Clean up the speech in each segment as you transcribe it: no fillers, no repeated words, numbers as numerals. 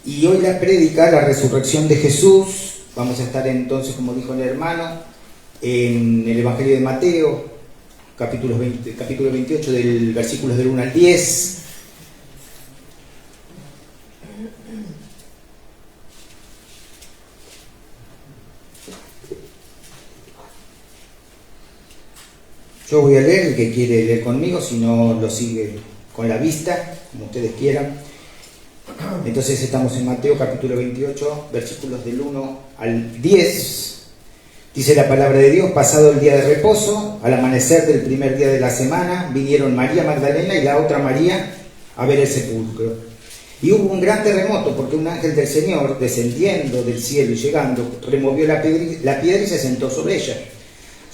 Y hoy la prédica, la resurrección de Jesús. Vamos a estar entonces, como dijo el hermano, en el Evangelio de Mateo, capítulo 28, del versículos del 1 al 10. Yo voy a leer, el que quiere leer conmigo, si no lo sigue con la vista, como ustedes quieran. Entonces estamos en Mateo capítulo 28, versículos del 1 al 10. Dice la palabra de Dios: pasado el día de reposo, al amanecer del primer día de la semana, vinieron María Magdalena y la otra María a ver el sepulcro. Y hubo un gran terremoto, porque un ángel del Señor, descendiendo del cielo y llegando, removió la piedra y se sentó sobre ella.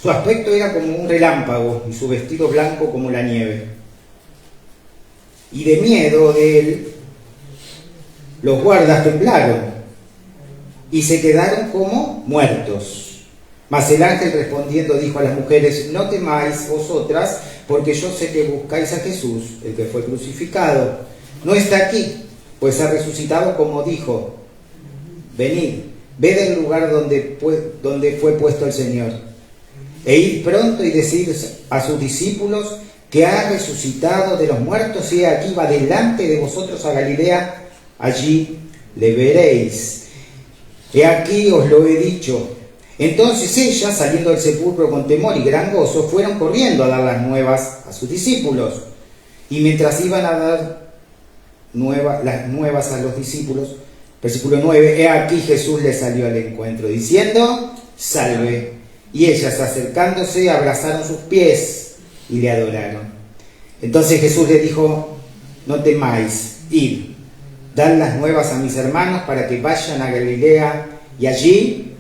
Su aspecto era como un relámpago y su vestido blanco como la nieve. Y de miedo de él, los guardas temblaron y se quedaron como muertos. Mas el ángel respondiendo dijo a las mujeres: no temáis vosotras, porque yo sé que buscáis a Jesús, el que fue crucificado. No está aquí, pues ha resucitado como dijo. Venid, ved el lugar donde fue puesto el Señor. E id pronto y decid a sus discípulos que ha resucitado de los muertos, y aquí va delante de vosotros a Galilea, allí le veréis. He aquí os lo he dicho. Entonces ellas, saliendo del sepulcro con temor y gran gozo, fueron corriendo a dar las nuevas a sus discípulos. Y mientras iban a dar las nuevas a los discípulos, versículo 9, he aquí Jesús les salió al encuentro, diciendo: salve. Y ellas, acercándose, abrazaron sus pies y le adoraron. Entonces Jesús les dijo: no temáis, id, dad las nuevas a mis hermanos para que vayan a Galilea y allí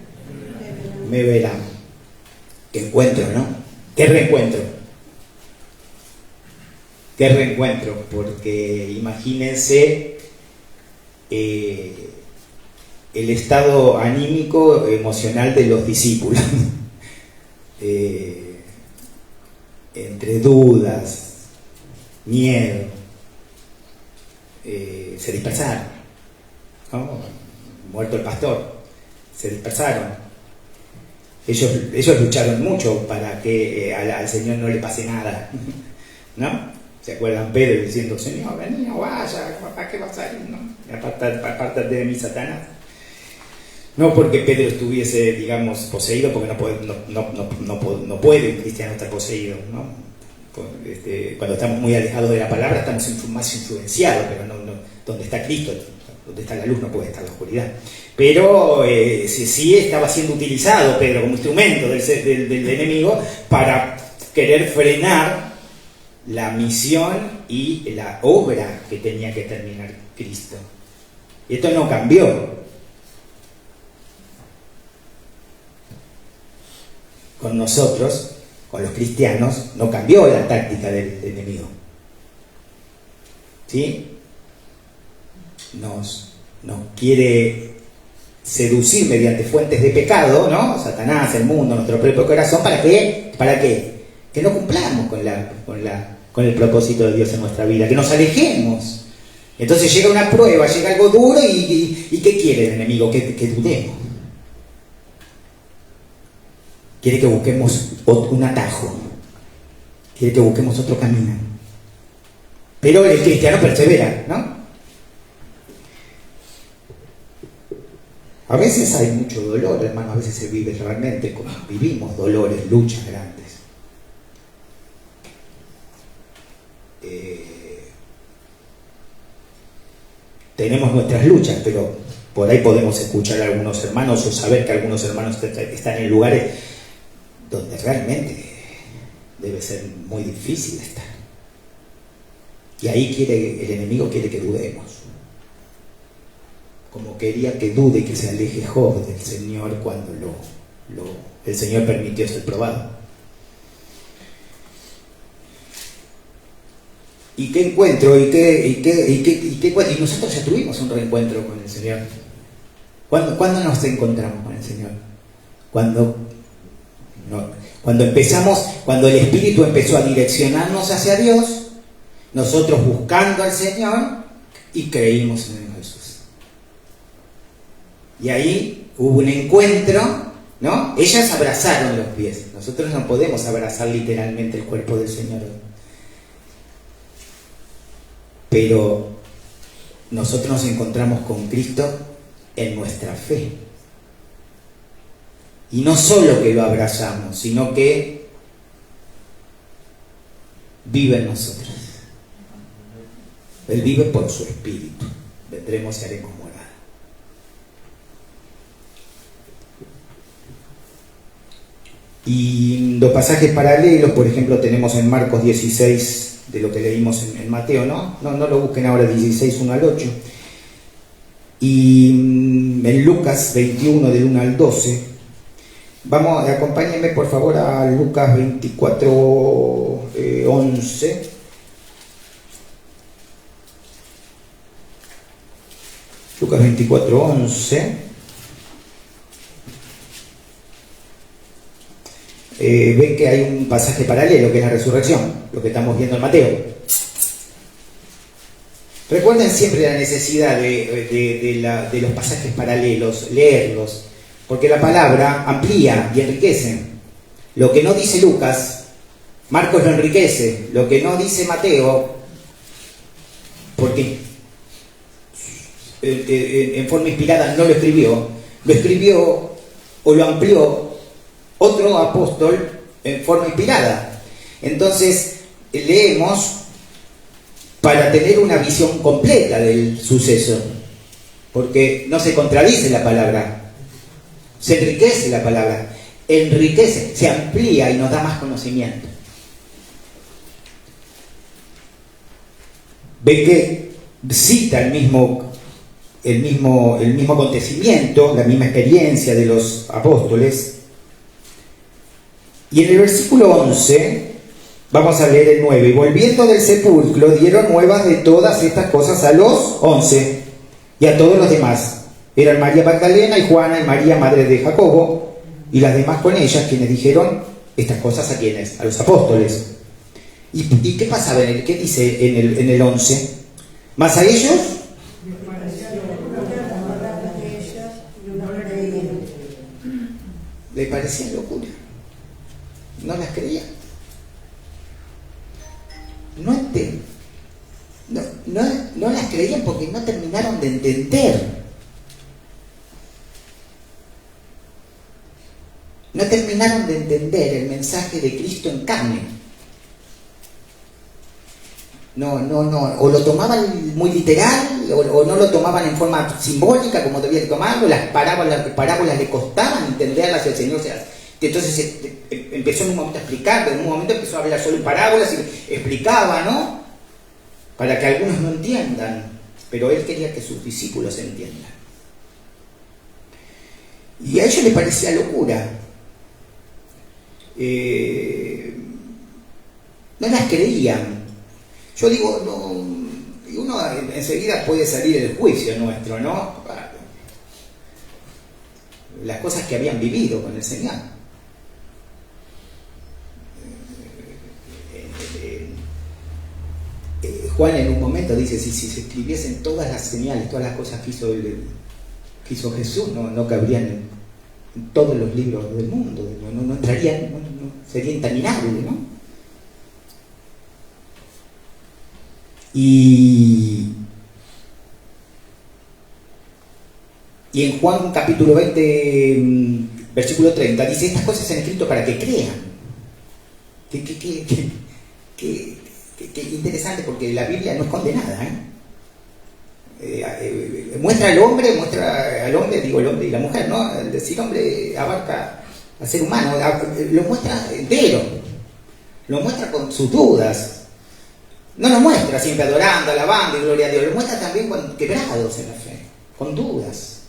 me verán. Qué encuentro, ¿no? Qué reencuentro. Qué reencuentro, porque imagínense el estado anímico, emocional de los discípulos. Entre dudas, miedo, se dispersaron, ¿no? Muerto el pastor, se dispersaron. Ellos lucharon mucho para que al Señor no le pase nada, ¿no? ¿Se acuerdan Pedro diciendo: Señor, vení, no vaya, ¿para qué vas a ir? ¿No? Apártate de mí, Satanás. No porque Pedro estuviese, digamos, poseído, porque no puede un cristiano estar poseído, ¿no? Cuando estamos muy alejados de la palabra estamos más influenciados, pero no, donde está Cristo, donde está la luz no puede estar la oscuridad. Pero sí estaba siendo utilizado Pedro como instrumento del enemigo para querer frenar la misión y la obra que tenía que terminar Cristo. Y esto no cambió. Con nosotros, con los cristianos, no cambió la táctica del enemigo. ¿Sí? Nos quiere seducir mediante fuentes de pecado, ¿no? Satanás, el mundo, nuestro propio corazón. ¿Para qué? ¿Para qué? Que no cumplamos con el propósito de Dios en nuestra vida, que nos alejemos. Entonces llega una prueba, llega algo duro y ¿qué quiere el enemigo? Que dudemos. Quiere que busquemos un atajo, quiere que busquemos otro camino. Pero el cristiano persevera, ¿no? A veces hay mucho dolor, hermano, a veces se vive realmente como vivimos dolores, luchas grandes. Tenemos nuestras luchas, pero por ahí podemos escuchar a algunos hermanos o saber que algunos hermanos están en lugares donde realmente debe ser muy difícil estar. Y ahí el enemigo quiere que dudemos. Como quería que dude y que se aleje Job del Señor cuando el Señor permitió ser probado. ¿Y qué encuentro? Y nosotros ya tuvimos un reencuentro con el Señor. ¿Cuándo nos encontramos con el Señor? Cuando el Espíritu empezó a direccionarnos hacia Dios, nosotros buscando al Señor y creímos en Jesús. Y ahí hubo un encuentro, ¿no? Ellas abrazaron los pies. Nosotros no podemos abrazar literalmente el cuerpo del Señor. Pero nosotros nos encontramos con Cristo en nuestra fe. Y no solo que lo abrazamos, sino que vive en nosotros. Él vive por su Espíritu. Vendremos y haremos morada. Y los pasajes paralelos, por ejemplo, tenemos en Marcos 16, de lo que leímos en Mateo, ¿no? No lo busquen ahora, 16, 1 al 8. Y en Lucas 21, del 1 al 12. Vamos, acompáñenme por favor a Lucas 24, 11. Lucas 24, 11. Ven que hay un pasaje paralelo, que es la resurrección, lo que estamos viendo en Mateo. Recuerden siempre la necesidad de los pasajes paralelos, leerlos, porque la palabra amplía y enriquece. Lo que no dice Lucas, Marcos lo enriquece. Lo que no dice Mateo, porque en forma inspirada no lo escribió o lo amplió otro apóstol en forma inspirada. Entonces leemos para tener una visión completa del suceso, porque no se contradice la palabra, se enriquece la palabra, enriquece, se amplía y nos da más conocimiento. Ven que cita el mismo acontecimiento, la misma experiencia de los apóstoles. Y en el versículo 11, vamos a leer el 9. Y volviendo del sepulcro, dieron nuevas de todas estas cosas a los 11 y a todos los demás. Eran María Magdalena y Juana y María, madre de Jacobo, y las demás con ellas, quienes dijeron estas cosas a quienes, a los apóstoles. ¿Y qué pasaba en el, qué dice en el 11? Más a ellos le parecía locura. No las creían. No las creían porque no terminaron de entender. No terminaron de entender el mensaje de Cristo en carne. O lo tomaban muy literal, o no lo tomaban en forma simbólica como debían tomarlo. Las parábolas le costaban entenderlas y el Señor entonces empezó en un momento a explicar, en un momento empezó a hablar solo en parábolas y explicaba, ¿no? Para que algunos no entiendan, pero Él quería que sus discípulos entiendan. Y a ellos les parecía locura. No las creían. Yo digo, no, uno enseguida puede salir del juicio nuestro, ¿no? Las cosas que habían vivido con el Señor. Juan en un momento dice, si se escribiesen todas las señales, todas las cosas que hizo Jesús, no cabrían en todos los libros del mundo, no entrarían, sería interminable, ¿no? Y en Juan capítulo 20, versículo 30, dice, estas cosas se han escrito para que crean. Qué interesante, porque la Biblia no esconde nada, muestra al hombre, digo el hombre y la mujer, ¿no? El decir hombre abarca al ser humano, lo muestra entero, lo muestra con sus dudas. No lo muestra siempre adorando, alabando y gloria a Dios, lo muestra también quebrados en la fe, con dudas.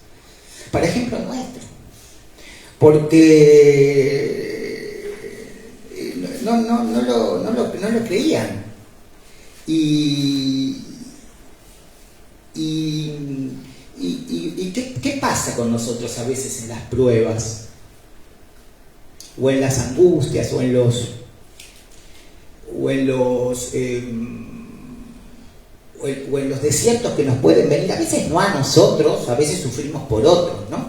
Para ejemplo nuestro, porque no lo creían. ¿Y qué pasa con nosotros a veces en las pruebas? O en las angustias, o en los desiertos que nos pueden venir, a veces no a nosotros, a veces sufrimos por otros, ¿no?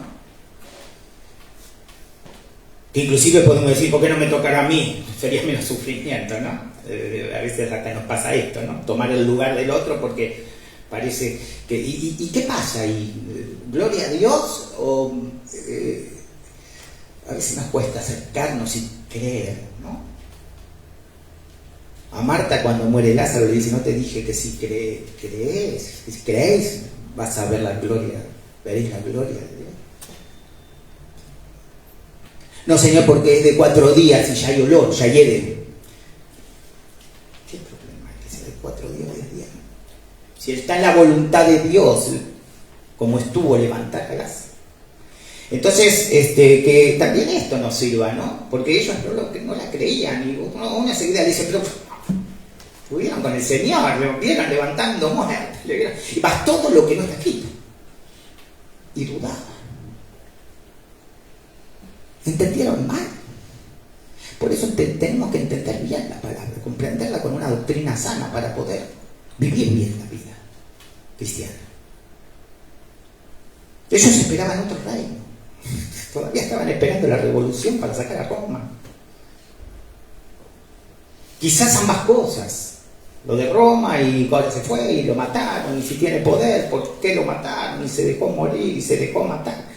Que inclusive podemos decir, ¿por qué no me tocará a mí? Sería menos sufrimiento, ¿no? A veces hasta nos pasa esto, ¿no? Tomar el lugar del otro porque parece que... ¿Y qué pasa ahí? ¿Gloria a Dios? ¿O a veces nos cuesta acercarnos y creer, ¿no? A Marta cuando muere Lázaro le dice, no te dije que si crees, si creéis vas a ver la gloria, veréis la gloria de Dios. No, Señor, porque es de 4 días y ya hay olor, ya hiede. ¿Qué problema es que sea de 4 días o 10 días? Si está en la voluntad de Dios, como estuvo levantar a Lázaro. Entonces, que también esto nos sirva, ¿no? Porque ellos no la creían y uno enseguida le dice, pero estuvieron con el Señor, lo vieron levantando muertos, y más todo lo que no está escrito. Y dudaban. ¿Entendieron mal? Por eso tenemos que entender bien la palabra, comprenderla con una doctrina sana para poder vivir bien la vida cristiana. Ellos esperaban otro reino. Todavía estaban esperando la revolución para sacar a Roma. Quizás ambas cosas. Lo de Roma y ahora se fue y lo mataron. Y si tiene poder, ¿por qué lo mataron? Y se dejó morir y se dejó matar.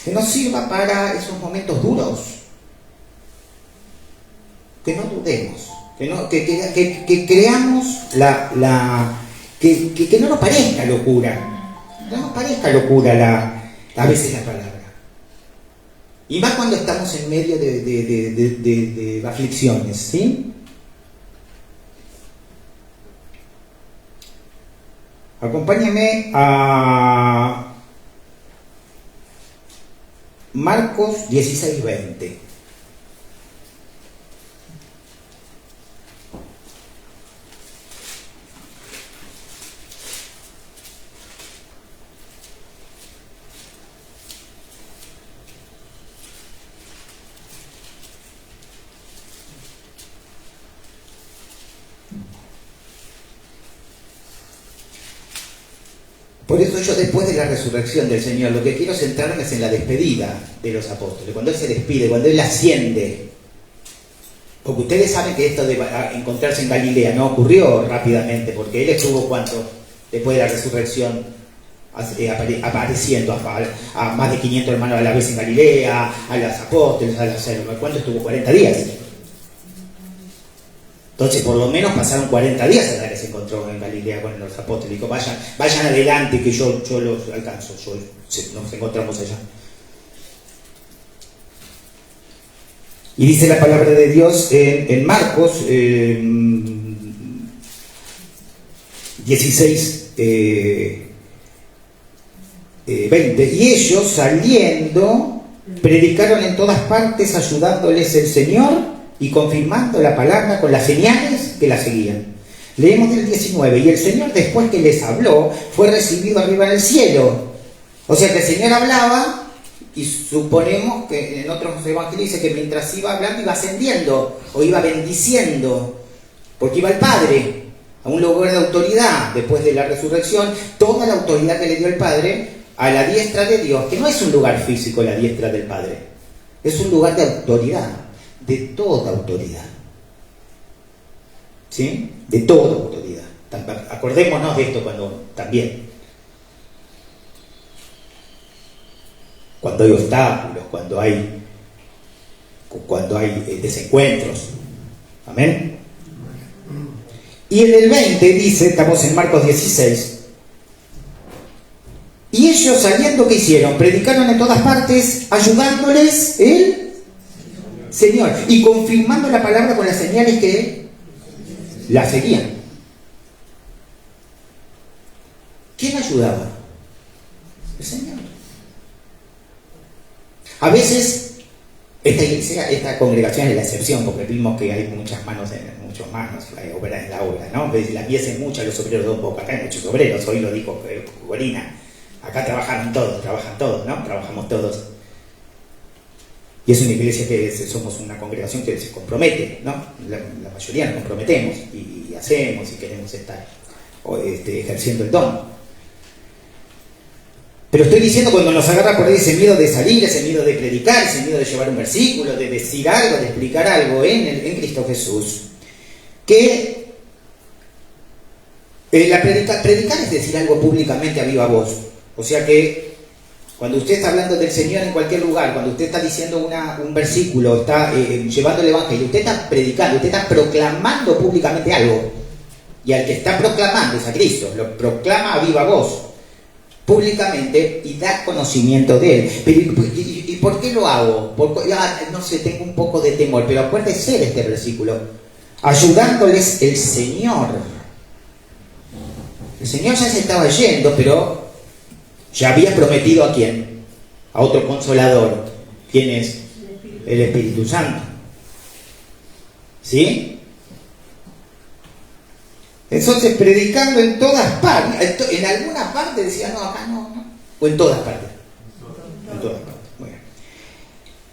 Que nos sirva para esos momentos duros. Que no dudemos. Que creamos que no nos parezca locura. No nos parezca locura a veces la palabra. Y más cuando estamos en medio de aflicciones, ¿sí? Acompáñame a Marcos 16:20. Por eso yo después de la resurrección del Señor, lo que quiero centrarme es en la despedida de los apóstoles, cuando Él se despide, cuando Él asciende. Porque ustedes saben que esto de encontrarse en Galilea no ocurrió rápidamente, porque Él estuvo ¿cuánto? Después de la resurrección, apareciendo a más de 500 hermanos a la vez en Galilea, a los apóstoles, a los hermanos. ¿Cuánto estuvo? 40 días. Entonces, por lo menos pasaron 40 días hasta que se encontró en Galilea con los apóstoles. Dijo, vayan adelante que yo los alcanzo, nos encontramos allá. Y dice la palabra de Dios en Marcos 16, 20. Y ellos, saliendo, predicaron en todas partes, ayudándoles el Señor y confirmando la palabra con las señales que la seguían. Leemos del 19. Y el Señor, después que les habló, fue recibido arriba en el cielo. O sea que el Señor hablaba, y suponemos que en otros evangelios dice que mientras iba hablando iba ascendiendo o iba bendiciendo, porque iba al Padre, a un lugar de autoridad. Después de la resurrección, toda la autoridad que le dio el Padre a la diestra de Dios, que no es un lugar físico la diestra del Padre, es un lugar de autoridad, de toda autoridad, ¿sí? De toda autoridad. Acordémonos de esto cuando hay obstáculos, cuando hay desencuentros. Amén. Y en el 20 dice, estamos en Marcos 16, y ellos saliendo, ¿qué hicieron? Predicaron en todas partes, ayudándoles el Señor y confirmando la palabra con las señales que la seguían. ¿Quién ayudaba? El Señor. A veces esta congregación es la excepción, porque vimos que hay muchas manos, hay obras en la obra, ¿no? La mies es mucha, los obreros dos pocos. Acá hay muchos obreros, hoy lo dijo Corina. Acá trabajan todos, ¿no? Trabajamos todos. Y es una iglesia somos una congregación que se compromete, ¿no? La mayoría nos comprometemos y hacemos y queremos estar ejerciendo el don. Pero estoy diciendo, cuando nos agarra por ahí ese miedo de salir, ese miedo de predicar, ese miedo de llevar un versículo, de decir algo, de explicar algo en Cristo Jesús, que predicar es decir algo públicamente a viva voz. O sea que cuando usted está hablando del Señor en cualquier lugar, cuando usted está diciendo un versículo, está llevando el Evangelio, usted está predicando, usted está proclamando públicamente algo. Y al que está proclamando es a Cristo, lo proclama a viva voz, públicamente, y da conocimiento de Él. Pero, ¿y por qué lo hago? No sé, tengo un poco de temor, pero acuérdese de este versículo. Ayudándoles el Señor. El Señor ya se estaba yendo, pero ya había prometido ¿a quién? A otro consolador. ¿Quién es? El Espíritu Santo. ¿Sí? Entonces, predicando en todas partes. En alguna parte decía, no, acá no. O en todas partes. En todas partes. Muy bien.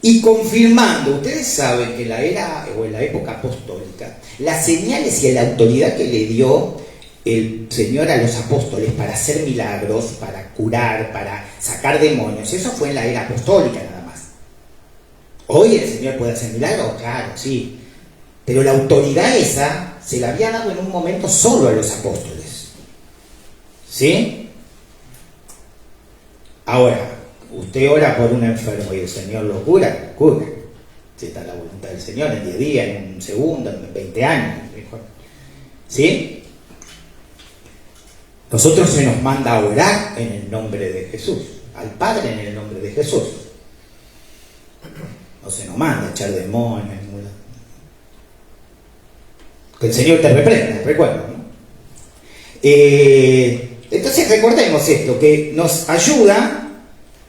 Y confirmando, ustedes saben que en la era o en la época apostólica, las señales y la autoridad que le dio el Señor a los apóstoles para hacer milagros, para curar, para sacar demonios, eso fue en la era apostólica nada más. Hoy el Señor puede hacer milagros, claro, sí. Pero la autoridad esa se la había dado en un momento solo a los apóstoles. ¿Sí? Ahora, usted ora por un enfermo y el Señor lo cura, cura. Si está la voluntad del Señor, en 10 días, en un segundo, en 20 años. ¿Sí? Nosotros se nos manda a orar en el nombre de Jesús, al Padre en el nombre de Jesús. No se nos manda a echar demonios, que el Señor te reprenda, recuerda, ¿no? Entonces recordemos esto, que nos ayuda,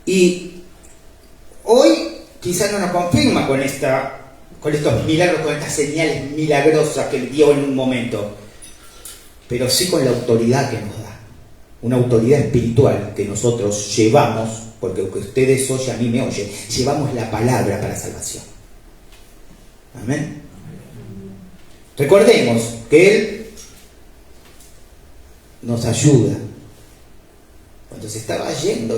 y hoy quizás no nos confirma con estos milagros, con estas señales milagrosas que dio en un momento, pero sí con la autoridad que nos da, una autoridad espiritual que nosotros llevamos, porque aunque ustedes oyen, a mí me oyen, llevamos la palabra para salvación. Amén. Recordemos que Él nos ayuda. Cuando se estaba yendo,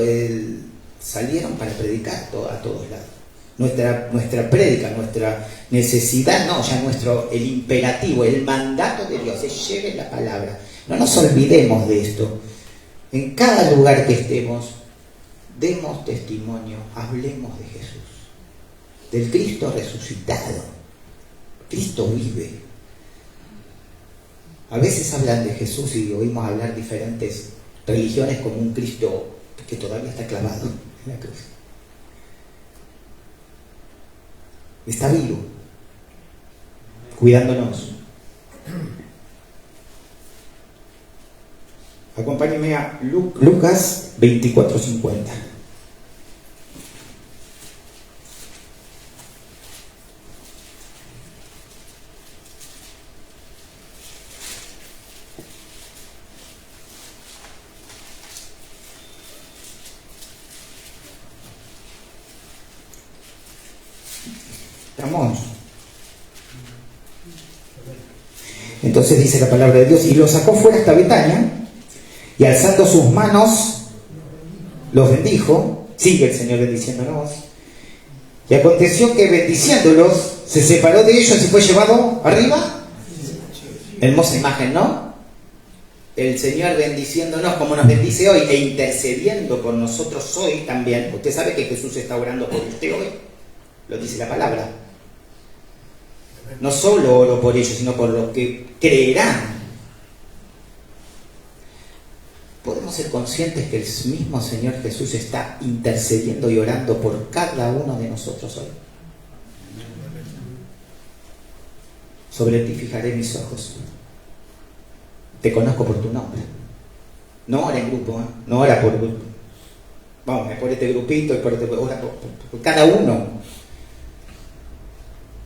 salieron para predicar a todos lados. Nuestra prédica, nuestra necesidad, el imperativo, el mandato de Dios es: lleven la palabra. No nos olvidemos de esto. En cada lugar que estemos, demos testimonio, hablemos de Jesús, del Cristo resucitado. Cristo vive. A veces hablan de Jesús y oímos hablar diferentes religiones como un Cristo que todavía está clavado en la cruz. Está vivo, cuidándonos. Acompáñenme a Lucas 24:50. ¿Estamos? Entonces dice la palabra de Dios: y lo sacó fuera hasta Betania, y alzando sus manos los bendijo. Sigue el Señor bendiciéndonos. Y aconteció que bendiciéndolos se separó de ellos y fue llevado arriba. Hermosa imagen, ¿no? El Señor bendiciéndonos como nos bendice hoy e intercediendo por nosotros hoy también. Usted sabe que Jesús está orando por usted hoy, lo dice la palabra. No solo oro por ellos, sino por los que creerán. Podemos ser conscientes que el mismo Señor Jesús está intercediendo y orando por cada uno de nosotros hoy. Sobre ti fijaré mis ojos. Te conozco por tu nombre. No ora en grupo, ¿eh? No ora por grupo. Vamos, por este grupito y por este, ora por cada uno.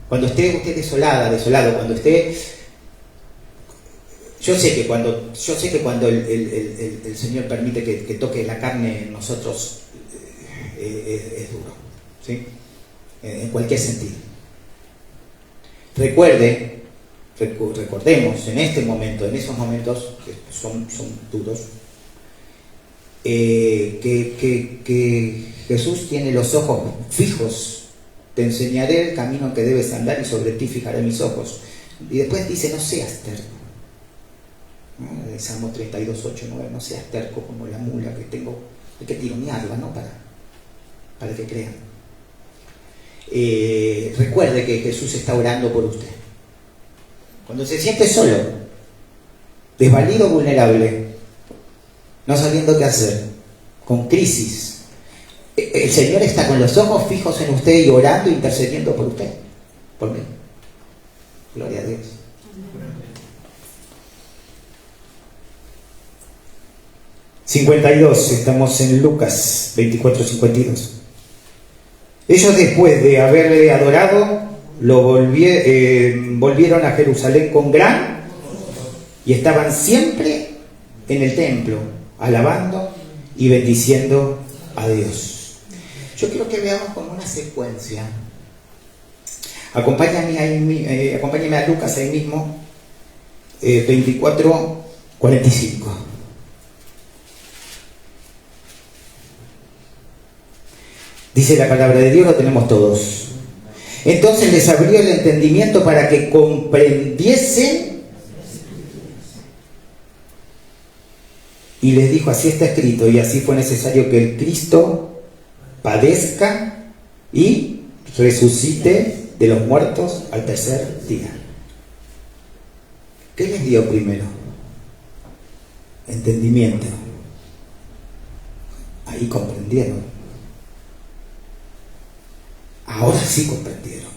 Cuando esté usted desolado, cuando esté... Yo sé que cuando el Señor permite que toque la carne en nosotros, es duro, ¿sí? En cualquier sentido. Recordemos en este momento, en esos momentos que son duros, que Jesús tiene los ojos fijos. Te enseñaré el camino en que debes andar y sobre ti fijaré mis ojos. Y después dice, no seas terco. ¿No? El Salmo 32, 8, 9, no seas terco como la mula que tengo. Hay que tironearla, ¿no? Para que crean. Recuerde que Jesús está orando por usted. Cuando se siente solo, desvalido, vulnerable, no sabiendo qué hacer, con crisis, el Señor está con los ojos fijos en usted y orando, intercediendo por usted, por mí. Gloria a Dios. — 52, estamos en Lucas 24, 52. Ellos, después de haberle adorado, volvieron a Jerusalén con gran, y estaban siempre en el templo, alabando y bendiciendo a Dios. Yo quiero que veamos como una secuencia. Acompáñame a Lucas ahí mismo, 24, 45. Dice la palabra de Dios, lo tenemos todos. Entonces les abrió el entendimiento para que comprendiesen y les dijo, así está escrito, y así fue necesario que el Cristo padezca y resucite de los muertos al tercer día. ¿Qué les dio primero? Entendimiento. Ahí comprendieron. Ahora sí comprendieron.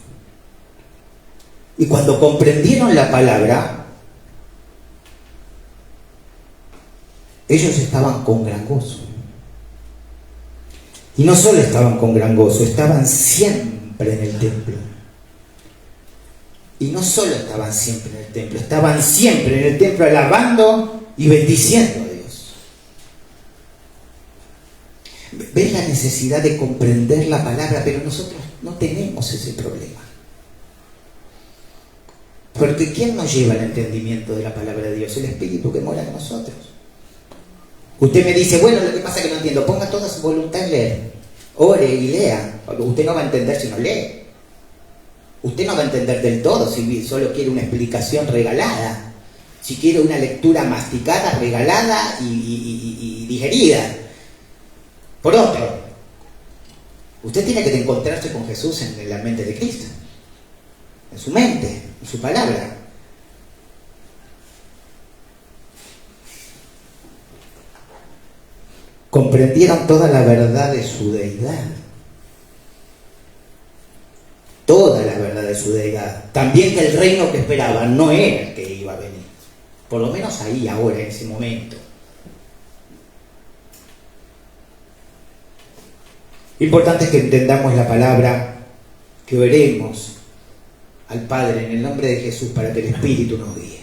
Y cuando comprendieron la palabra, ellos estaban con gran gozo. Y no solo estaban con gran gozo, estaban siempre en el templo. Y no solo estaban siempre en el templo, estaban siempre en el templo alabando y bendiciendo a Dios. ¿Ves la necesidad de comprender la palabra? Pero nosotros no tenemos ese problema. Porque ¿quién nos lleva al entendimiento de la palabra de Dios? El Espíritu que mora en nosotros. Usted me dice, bueno, lo que pasa es que no entiendo. Ponga toda su voluntad en leer. Ore y lea. Porque usted no va a entender si no lee. Usted no va a entender del todo si solo quiere una explicación regalada. Si quiere una lectura masticada, regalada y digerida por otro. Usted tiene que encontrarse con Jesús en la mente de Cristo, en su mente, en su palabra. Comprendieron toda la verdad de su deidad. Toda la verdad de su deidad. También que el reino que esperaban no era el que iba a venir. Por lo menos ahí, ahora, en ese momento. Importante es que entendamos la palabra, que oremos al Padre en el nombre de Jesús para que el Espíritu nos guíe.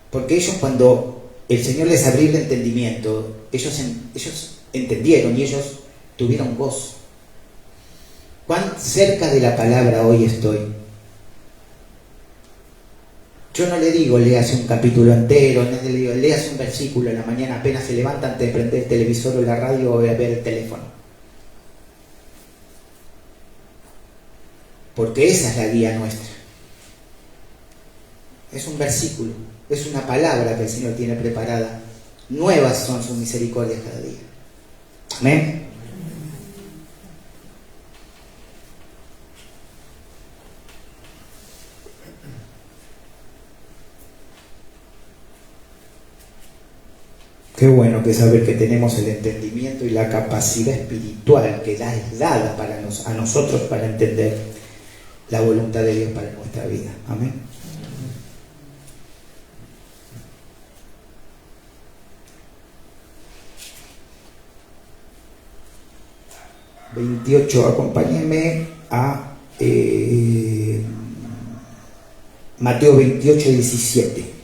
Porque ellos, cuando el Señor les abrió el entendimiento, ellos entendieron y ellos tuvieron gozo. ¿Cuán cerca de la palabra hoy estoy? Yo no le digo, léase un capítulo entero, no le digo, léase un versículo en la mañana, apenas se levanta antes de prender el televisor o la radio o ver el teléfono. Porque esa es la guía nuestra. Es un versículo, es una palabra que el Señor tiene preparada. Nuevas son sus misericordias cada día. Amén. Qué bueno que saber que tenemos el entendimiento y la capacidad espiritual que es dada a nosotros para entender la voluntad de Dios para nuestra vida. Amén. Acompáñenme a Mateo 28, 17.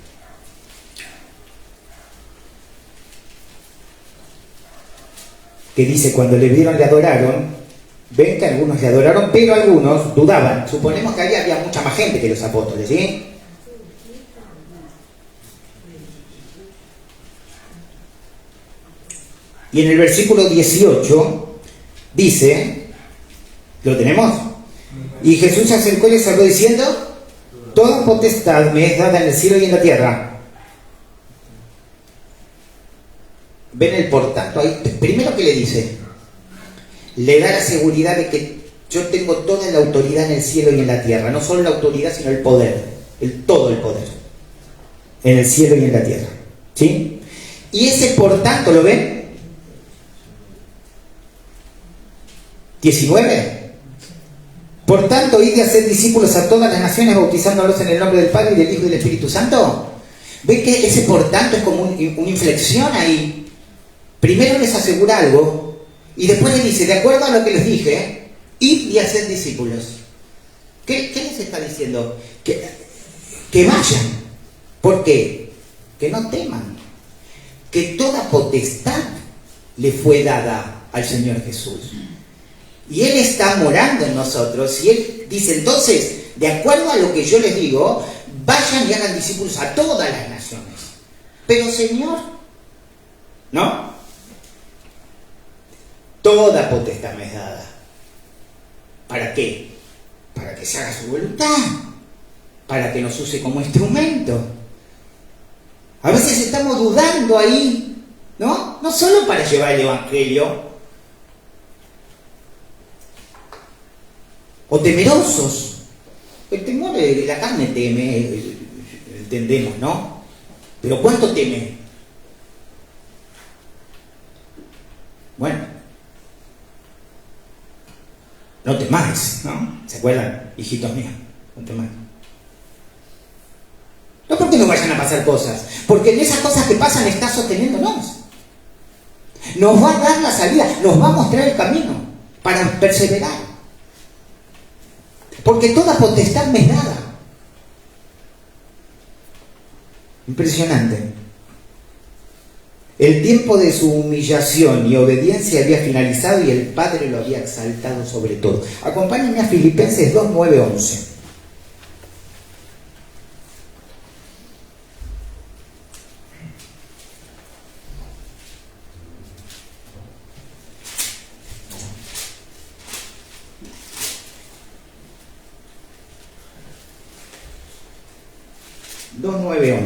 Que dice, cuando le vieron le adoraron. Ven que algunos le adoraron, pero algunos dudaban. Suponemos que ahí había mucha más gente que los apóstoles, ¿sí? Y en el versículo 18 dice, ¿lo tenemos? Y Jesús se acercó y les habló diciendo, toda potestad me es dada en el cielo y en la tierra. Ven el por tanto. Primero, ¿qué le dice? Le da la seguridad de que yo tengo toda la autoridad en el cielo y en la tierra. No solo la autoridad, sino el poder. Todo el poder. En el cielo y en la tierra. ¿Sí? Y ese por tanto, ¿lo ven? 19. Por tanto, id de hacer discípulos a todas las naciones, bautizándolos en el nombre del Padre, y del Hijo y del Espíritu Santo. ¿Ven que ese por tanto es como una inflexión ahí? Primero les asegura algo, y después les dice, de acuerdo a lo que les dije, id y hacer discípulos. ¿Qué les está diciendo? Que vayan. ¿Por qué? Que no teman. Que toda potestad le fue dada al Señor Jesús. Y Él está morando en nosotros. Y Él dice, entonces, de acuerdo a lo que yo les digo, vayan y hagan discípulos a todas las naciones. Pero Señor, ¿no? Toda potestad me es dada. ¿Para qué? Para que se haga su voluntad. Para que nos use como instrumento. A veces estamos dudando ahí, ¿no? No solo para llevar el Evangelio, o temerosos. El temor de la carne teme, entendemos, ¿no? Pero ¿cuánto teme? Bueno, no temáis, ¿no? ¿Se acuerdan? Hijitos míos, no temáis. No porque no vayan a pasar cosas, porque en esas cosas que pasan está sosteniéndonos. Nos va a dar la salida, nos va a mostrar el camino para perseverar. Porque toda potestad me es dada. Impresionante. El tiempo de su humillación y obediencia había finalizado y el Padre lo había exaltado sobre todo. Acompáñenme a Filipenses 2, 9, 11.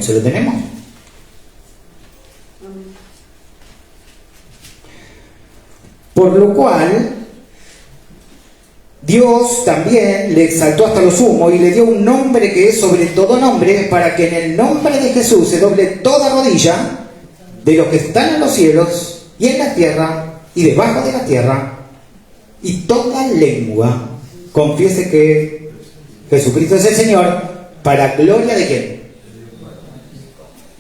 ¿Lo tenemos? Por lo cual Dios también le exaltó hasta lo sumo y le dio un nombre que es sobre todo nombre, para que en el nombre de Jesús se doble toda rodilla de los que están en los cielos y en la tierra y debajo de la tierra, y toda lengua confiese que Jesucristo es el Señor, para gloria de ¿quién?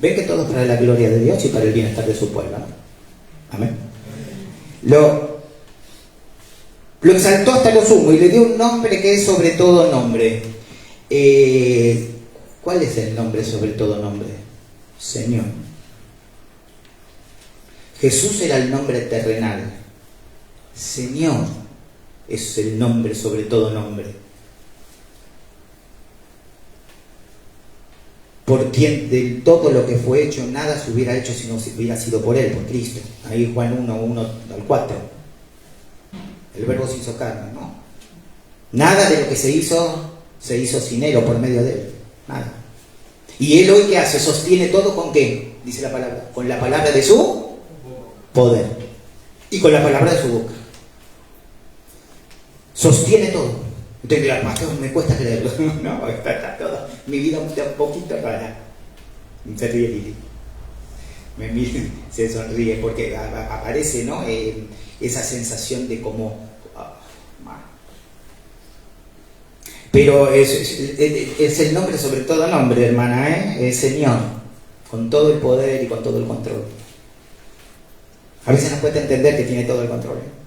¿Ven que todo es para la gloria de Dios y para el bienestar de su pueblo? ¿No? Amén. Lo exaltó hasta lo sumo y le dio un nombre que es sobre todo nombre. ¿Cuál es el nombre sobre todo nombre? Señor. Jesús era el nombre terrenal. Señor es el nombre sobre todo nombre. Por quien de todo lo que fue hecho, nada se hubiera hecho si no hubiera sido por Él, por Cristo. Ahí Juan 1, 1 al 4. El verbo se hizo carne, ¿no? Nada de lo que se hizo sin Él o por medio de Él. Nada. ¿Y Él hoy qué hace? Sostiene todo ¿con qué? Dice la palabra. Con la palabra de su poder. Y con la palabra de su boca. Sostiene todo. Entonces dirán, pastor, me cuesta creerlo. No, está todo. Mi vida está un poquito rara. Se ríe Lili. Me mira, se sonríe porque aparece, ¿no? Esa sensación de como... Pero es el nombre sobre todo nombre, hermana, ¿eh? Es Señor. Con todo el poder y con todo el control. A veces nos cuesta entender que tiene todo el control, ¿eh?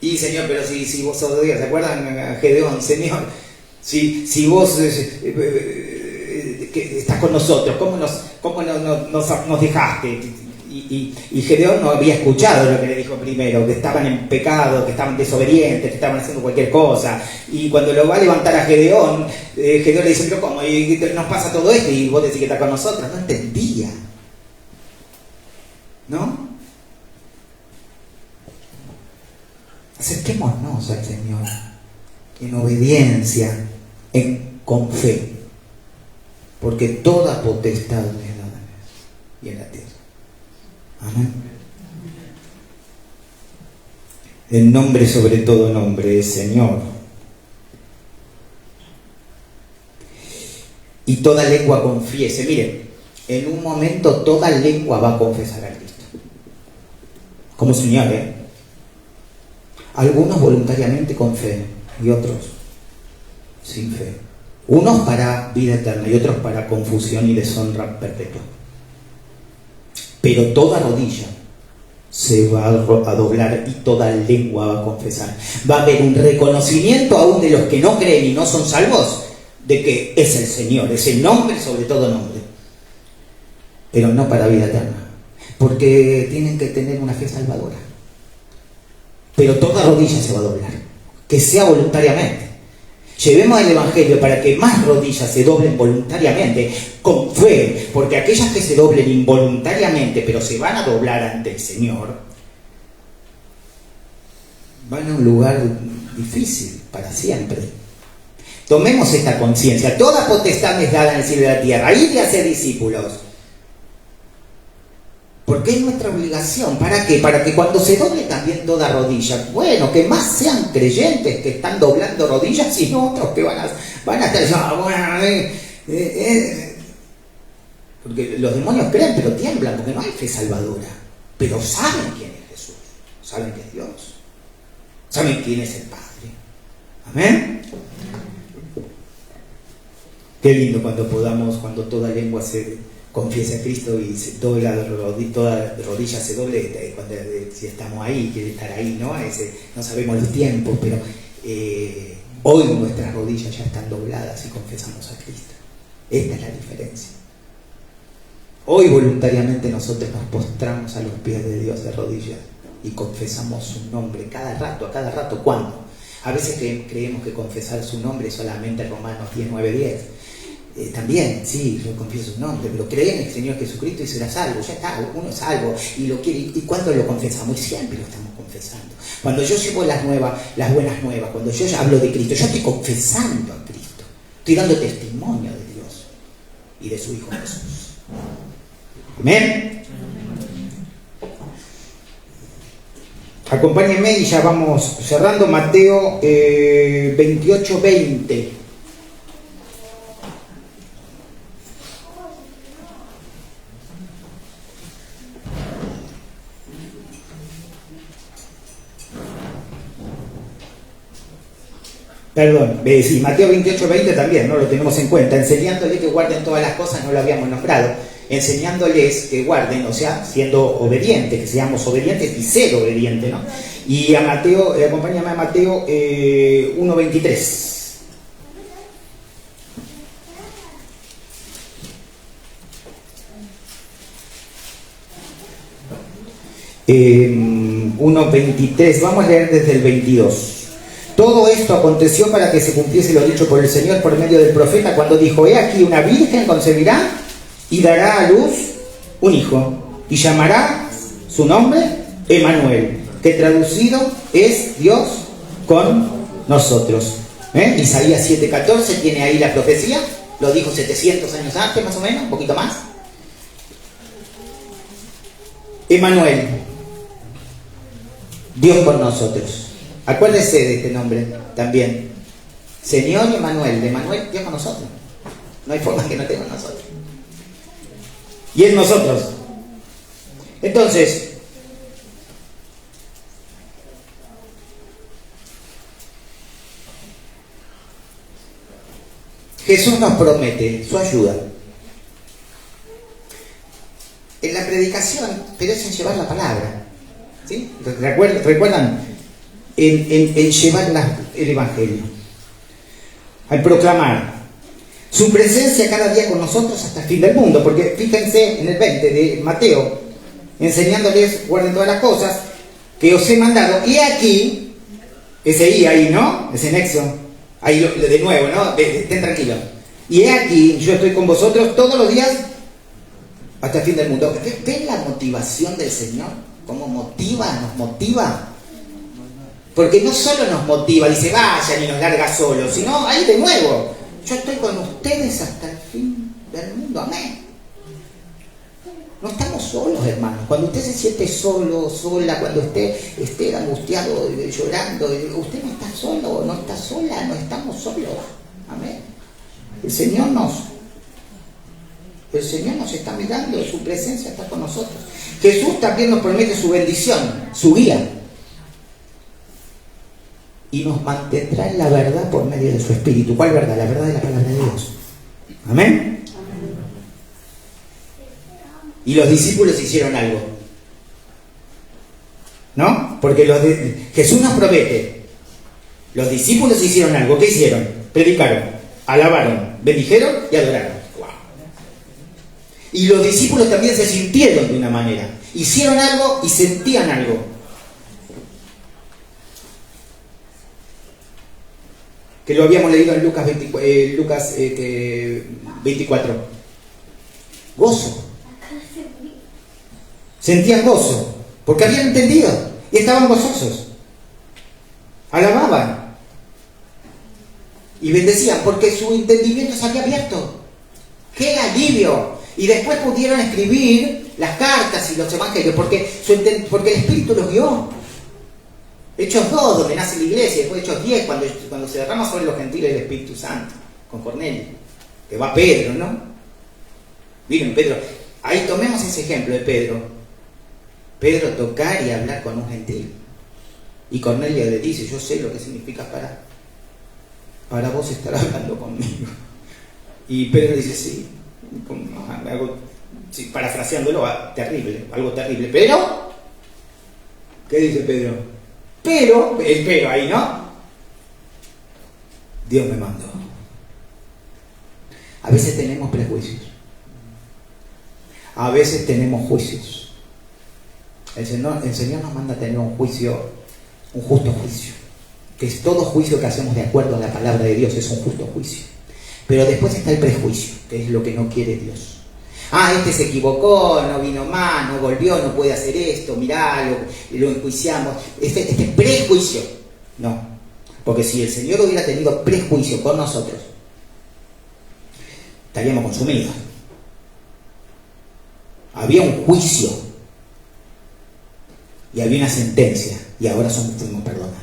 Y Señor, pero si vos sos Dios, ¿se acuerdan a Gedeón? Señor, si vos que estás con nosotros, ¿cómo nos dejaste? Y Gedeón no había escuchado lo que le dijo primero, que estaban en pecado, que estaban desobedientes, que estaban haciendo cualquier cosa. Y cuando lo va a levantar a Gedeón, Gedeón le dice, pero ¿cómo? Y nos pasa todo esto y vos decís que está con nosotros. No entendía, ¿no? acerquémonos al Señor en obediencia, con fe, porque toda potestad le es dada y en la tierra. Amén. El nombre sobre todo nombre es Señor. Y toda lengua confiese. Miren, en un momento toda lengua va a confesar a Cristo. Como Señor, Algunos voluntariamente con fe y otros sin fe. Unos para vida eterna y otros para confusión y deshonra perpetua. Pero toda rodilla se va a doblar y toda lengua va a confesar. Va a haber un reconocimiento aún de los que no creen y no son salvos de que es el Señor, es el nombre sobre todo nombre. Pero no para vida eterna, porque tienen que tener una fe salvadora. Pero toda rodilla se va a doblar, que sea voluntariamente. Llevemos el Evangelio para que más rodillas se doblen voluntariamente, con fe, porque aquellas que se doblen involuntariamente, pero se van a doblar ante el Señor, van a un lugar difícil para siempre. Tomemos esta conciencia. Toda potestad me es dada en el cielo y en la tierra. Id y hacer discípulos. Porque es nuestra obligación. ¿Para qué? Para que cuando se doble también toda rodilla, bueno, que más sean creyentes que están doblando rodillas y no otros que van a estar porque los demonios creen pero tiemblan porque no hay fe salvadora, pero saben quién es Jesús, saben que es Dios, saben quién es el Padre. Amén. Qué lindo cuando toda lengua se confiese a Cristo y toda rodilla se doble, si estamos ahí, quiere estar ahí, ¿no? No sabemos los tiempos, pero hoy nuestras rodillas ya están dobladas y confesamos a Cristo. Esta es la diferencia. Hoy voluntariamente nosotros nos postramos a los pies de Dios de rodillas y confesamos su nombre a cada rato. ¿Cuándo? A veces creemos que confesar su nombre solamente Romanos 10, 9, 10. También, sí, yo confieso su nombre, pero cree en el Señor Jesucristo y será salvo. Ya está, uno es salvo y lo quiere. ¿Y cuándo lo confesamos? Y siempre lo estamos confesando. Cuando yo llevo las buenas nuevas, cuando yo hablo de Cristo, yo estoy confesando a Cristo. Estoy dando testimonio de Dios y de su Hijo Jesús. Amén. Acompáñenme y ya vamos cerrando. Mateo 28, 20. Perdón, sí, Mateo 28, 20 también, ¿no? Lo tenemos en cuenta. Enseñándoles que guarden todas las cosas, no lo habíamos nombrado. Enseñándoles que guarden, o sea, siendo obedientes, que seamos obedientes y ser obedientes, ¿no? Y a Mateo, acompáñame a Mateo 1, 23. Eh, 1:23, vamos a leer desde el 22. Todo esto aconteció para que se cumpliese lo dicho por el Señor por medio del profeta cuando dijo: he aquí una virgen concebirá y dará a luz un hijo y llamará su nombre Emmanuel, que traducido es Dios con nosotros. Isaías 7:14 tiene ahí la profecía, lo dijo 700 años antes más o menos, un poquito más. Emmanuel, Dios con nosotros. Acuérdense de este nombre también. Señor Emmanuel, de Emmanuel, Dios con nosotros. No hay forma que no esté con nosotros. Y en nosotros. Entonces, Jesús nos promete su ayuda en la predicación, pero es en llevar la palabra. ¿Sí? ¿Recuerdan? En llevar el Evangelio, al proclamar su presencia cada día con nosotros hasta el fin del mundo. Porque fíjense en el 20 de Mateo, enseñándoles, guarden todas las cosas que os he mandado. Y aquí, ese I ahí, ¿no? Ese nexo, ahí de nuevo, ¿no? Estén tranquilos. Y he aquí, yo estoy con vosotros todos los días hasta el fin del mundo. ¿Ven la motivación del Señor? ¿Cómo motiva? Nos motiva. Porque no solo nos motiva, dice vayan y nos larga solos, sino ahí de nuevo, yo estoy con ustedes hasta el fin del mundo, amén. No estamos solos, hermanos. Cuando usted se siente solo, sola, cuando usted esté angustiado, llorando, usted no está solo, no está sola, no estamos solos, amén. El Señor nos está mirando, su presencia está con nosotros. Jesús también nos promete su bendición, su guía. Y nos mantendrá en la verdad por medio de su Espíritu. ¿Cuál verdad? La verdad de la palabra de Dios. Amén. Y los discípulos hicieron algo, ¿no? Porque Jesús nos promete. Los discípulos hicieron algo. ¿Qué hicieron? Predicaron, alabaron, bendijeron y adoraron. ¡Wow! Y los discípulos también se sintieron de una manera. Hicieron algo y sentían algo. Que lo habíamos leído en Lucas 24. Gozo. Sentían gozo, porque habían entendido y estaban gozosos. Alababan y bendecían, porque su entendimiento se había abierto. ¡Qué alivio! Y después pudieron escribir las cartas y los evangelios, porque el Espíritu los guió. Hechos 2, donde nace la iglesia, y después Hechos 10, cuando se derrama sobre los gentiles el Espíritu Santo, con Cornelio, que va Pedro, ¿no? Miren, Pedro, ahí tomemos ese ejemplo de Pedro. Pedro tocar y hablar con un gentil. Y Cornelio le dice, yo sé lo que significa para vos estar hablando conmigo. Y Pedro dice, sí, parafraseándolo, algo terrible. Pero, ¿qué dice Pedro? El pero ahí, ¿no? Dios me mandó. A veces tenemos prejuicios. A veces tenemos juicios. El Señor nos manda a tener un justo juicio, que es todo juicio que hacemos de acuerdo a la palabra de Dios, es un justo juicio. Pero después está el prejuicio, que es lo que no quiere Dios. Este se equivocó, no vino más, no volvió, no puede hacer esto, mirá, lo enjuiciamos. Este prejuicio, no. Porque si el Señor hubiera tenido prejuicio con nosotros, estaríamos consumidos. Había un juicio y había una sentencia, y ahora fuimos perdonados.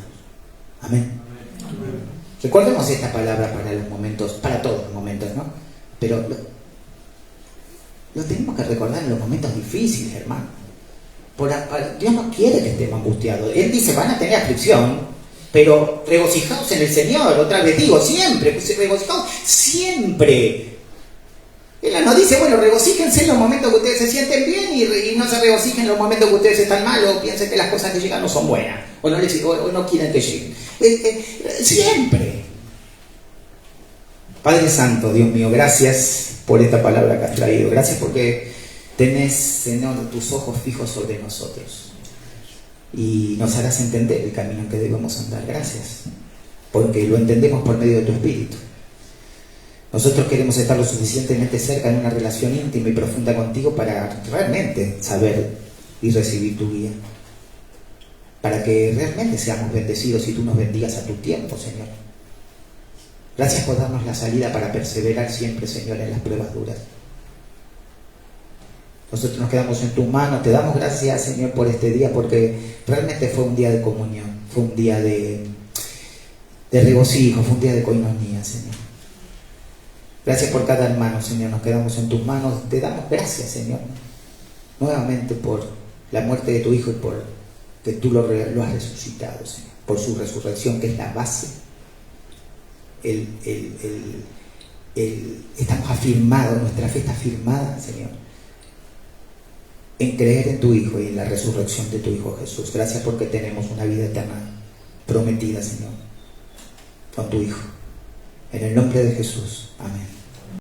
Amén. Recordemos esta palabra para todos los momentos, ¿no? Pero lo tenemos que recordar en los momentos difíciles, hermano. Dios no quiere que estemos angustiados. Él dice, van a tener aflicción, pero regocijaos en el Señor. Otra vez digo, siempre, regocijaos siempre. Él nos dice, bueno, regocíjense en los momentos que ustedes se sienten bien y no se regocijen en los momentos que ustedes están mal o piensen que las cosas que llegan no son buenas o no quieren que lleguen. Siempre. Padre Santo, Dios mío, gracias por esta palabra que has traído. Gracias porque tenés, Señor, tus ojos fijos sobre nosotros y nos harás entender el camino en que debemos andar. Gracias, porque lo entendemos por medio de tu Espíritu. Nosotros queremos estar lo suficientemente cerca en una relación íntima y profunda contigo para realmente saber y recibir tu guía. Para que realmente seamos bendecidos y tú nos bendigas a tu tiempo, Señor. Gracias por darnos la salida para perseverar siempre, Señor, en las pruebas duras. Nosotros nos quedamos en tus manos. Te damos gracias, Señor, por este día, porque realmente fue un día de comunión, fue un día de regocijo, fue un día de coinonía, Señor. Gracias por cada hermano, Señor, nos quedamos en tus manos. Te damos gracias, Señor, nuevamente por la muerte de tu Hijo y por que tú lo has resucitado, Señor, por su resurrección, que es la base. Estamos afirmados, nuestra fe está afirmada, Señor, en creer en tu Hijo y en la resurrección de tu Hijo Jesús. Gracias porque tenemos una vida eterna prometida, Señor, con tu Hijo. En el nombre de Jesús. Amén.